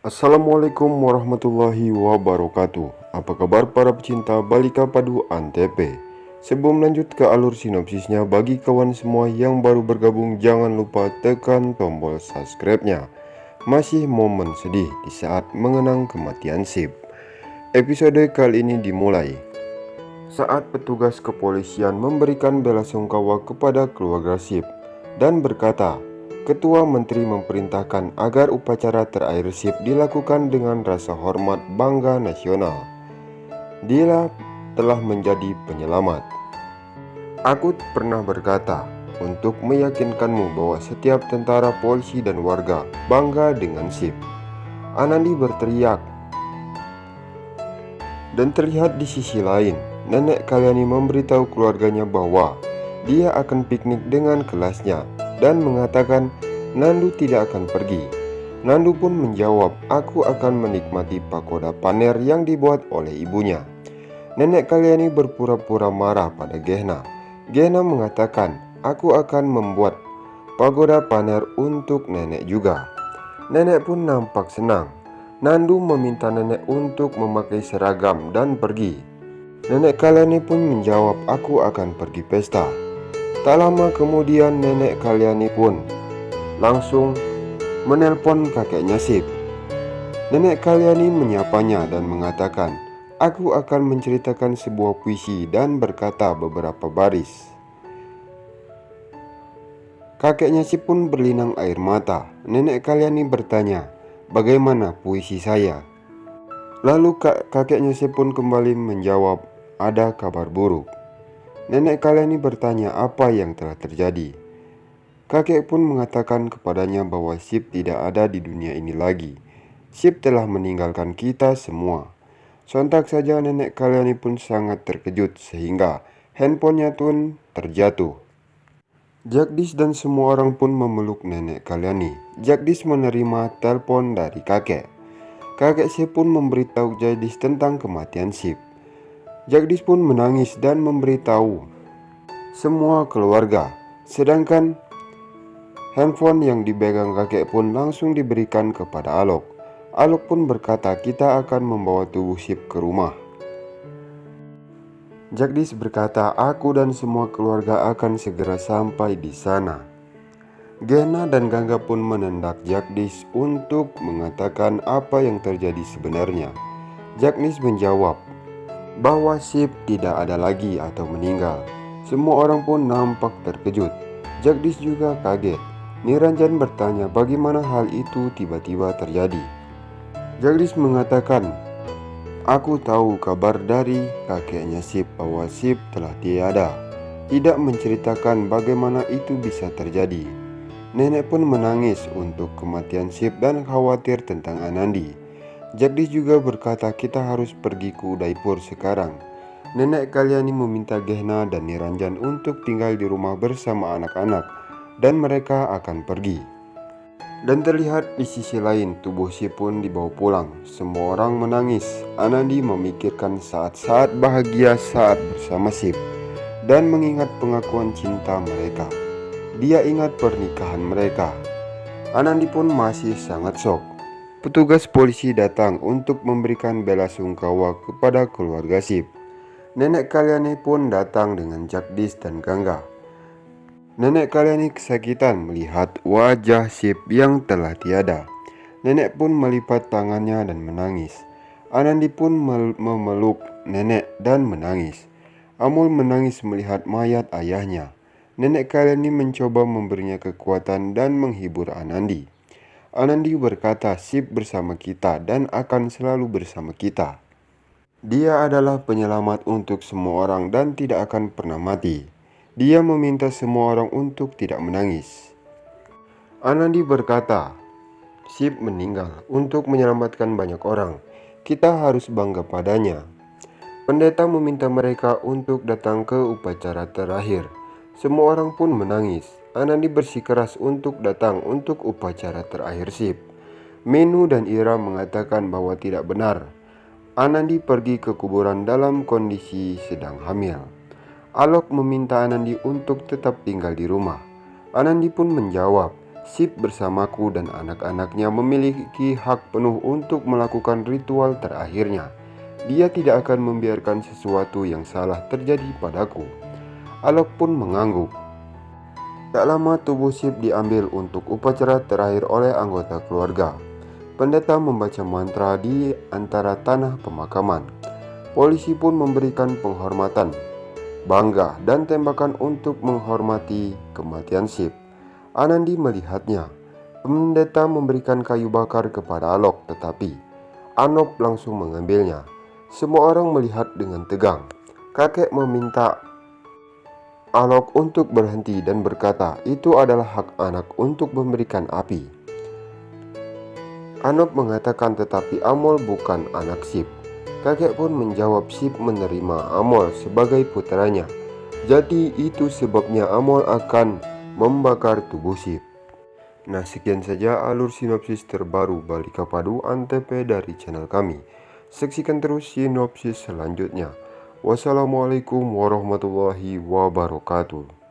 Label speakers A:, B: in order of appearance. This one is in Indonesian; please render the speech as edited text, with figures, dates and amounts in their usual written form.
A: Assalamualaikum warahmatullahi wabarakatuh. Apa kabar para pecinta Balika Padu Antv? Sebelum lanjut ke alur sinopsisnya, bagi kawan semua yang baru bergabung, jangan lupa tekan tombol subscribe-nya. Masih momen sedih di saat mengenang kematian Sip. Episode kali ini dimulai saat petugas kepolisian memberikan belasungkawa kepada keluarga Sip dan berkata, Ketua Menteri memerintahkan agar upacara terakhir Sip dilakukan dengan rasa hormat bangga nasional. Dia telah menjadi penyelamat. Aku pernah berkata untuk meyakinkanmu bahwa setiap tentara, polisi, dan warga bangga dengan Sip. Anandi berteriak. Dan terlihat di sisi lain, Nenek Kalyani memberitahu keluarganya bahwa dia akan piknik dengan kelasnya dan mengatakan Nandu tidak akan pergi. Nandu pun menjawab, aku akan menikmati pagoda paner yang dibuat oleh ibunya. Nenek Kalyani berpura-pura marah pada Gehna. Gehna mengatakan, aku akan membuat pagoda paner untuk nenek juga. Nenek pun nampak senang. Nandu meminta nenek untuk memakai seragam dan pergi. Nenek Kalyani pun menjawab, aku akan pergi pesta. Tak lama kemudian Nenek Kalyani pun langsung menelpon kakeknya Sip. Nenek Kalyani menyapanya dan mengatakan, aku akan menceritakan sebuah puisi dan berkata beberapa baris. Kakeknya Sip pun berlinang air mata. Nenek Kalyani bertanya, bagaimana puisi saya? Lalu kakeknya Sip pun kembali menjawab, ada kabar buruk. Nenek Kalyani bertanya apa yang telah terjadi. Kakek pun mengatakan kepadanya bahwa Sip tidak ada di dunia ini lagi. Sip telah meninggalkan kita semua. Sontak saja Nenek Kalyani pun sangat terkejut sehingga handphonenya pun terjatuh. Jagdis dan semua orang pun memeluk Nenek Kalyani. Jagdis menerima telepon dari kakek. Kakek Sip pun memberitahu Jagdis tentang kematian Sip. Jagdis pun menangis dan memberitahu semua keluarga. Sedangkan handphone yang dipegang kakek pun langsung diberikan kepada Alok. Alok pun berkata, kita akan membawa tubuh Sip ke rumah. Jagdis berkata, aku dan semua keluarga akan segera sampai di sana. Gehna dan Gangga pun menendak Jagdis untuk mengatakan apa yang terjadi sebenarnya. Jagdis menjawab bahwa Sip tidak ada lagi atau meninggal. Semua orang pun nampak terkejut. Jagdis juga kaget. Niranjan bertanya bagaimana hal itu tiba-tiba terjadi. Jagdis mengatakan, aku tahu kabar dari kakeknya Sip bahwa Sip telah tiada. Tidak menceritakan bagaimana itu bisa terjadi. Nenek pun menangis untuk kematian Sip dan khawatir tentang Anandi. Jagdis juga berkata kita harus pergi ke Udaipur sekarang. Nenek Kalyani meminta Gehna dan Niranjan untuk tinggal di rumah bersama anak-anak dan mereka akan pergi. Dan terlihat di sisi lain tubuh Sip pun dibawa pulang. Semua orang menangis. Anandi memikirkan saat-saat bahagia saat bersama Sip dan mengingat pengakuan cinta mereka. Dia ingat pernikahan mereka. Anandi pun masih sangat shock. Petugas polisi datang untuk memberikan belasungkawa kepada keluarga Sip. Nenek Kalyani pun datang dengan Jagdis dan Gangga. Nenek Kalyani kesakitan melihat wajah Sip yang telah tiada. Nenek pun melipat tangannya dan menangis. Anandi pun memeluk nenek dan menangis. Amul menangis melihat mayat ayahnya. Nenek Kalyani mencoba memberinya kekuatan dan menghibur Anandi. Anandi berkata, Sip bersama kita dan akan selalu bersama kita. Dia adalah penyelamat untuk semua orang dan tidak akan pernah mati. Dia meminta semua orang untuk tidak menangis. Anandi berkata, Sip meninggal untuk menyelamatkan banyak orang. Kita harus bangga padanya. Pendeta meminta mereka untuk datang ke upacara terakhir. Semua orang pun menangis. Anandi bersikeras untuk datang untuk upacara terakhir Sip. Menu dan Ira mengatakan bahwa tidak benar. Anandi pergi ke kuburan dalam kondisi sedang hamil. Alok meminta Anandi untuk tetap tinggal di rumah. Anandi pun menjawab, Sip bersamaku dan anak-anaknya memiliki hak penuh untuk melakukan ritual terakhirnya. Dia tidak akan membiarkan sesuatu yang salah terjadi padaku. Alok pun mengangguk. Tak lama tubuh Sip diambil untuk upacara terakhir oleh anggota keluarga. Pendeta membaca mantra di antara tanah pemakaman. Polisi pun memberikan penghormatan, bangga, dan tembakan untuk menghormati kematian Sip. Anandi melihatnya. Pendeta memberikan kayu bakar kepada Alok, tetapi Anop langsung mengambilnya. Semua orang melihat dengan tegang. Kakek meminta Alok untuk berhenti dan berkata, itu adalah hak anak untuk memberikan api. Anop mengatakan tetapi Amol bukan anak Sip. Kakek pun menjawab Sip menerima Amol sebagai putranya. Jadi itu sebabnya Amol akan membakar tubuh Sip. Nah, sekian saja alur sinopsis terbaru Balika Padu Antep dari channel kami. Saksikan terus sinopsis selanjutnya. Wassalamualaikum warahmatullahi wabarakatuh.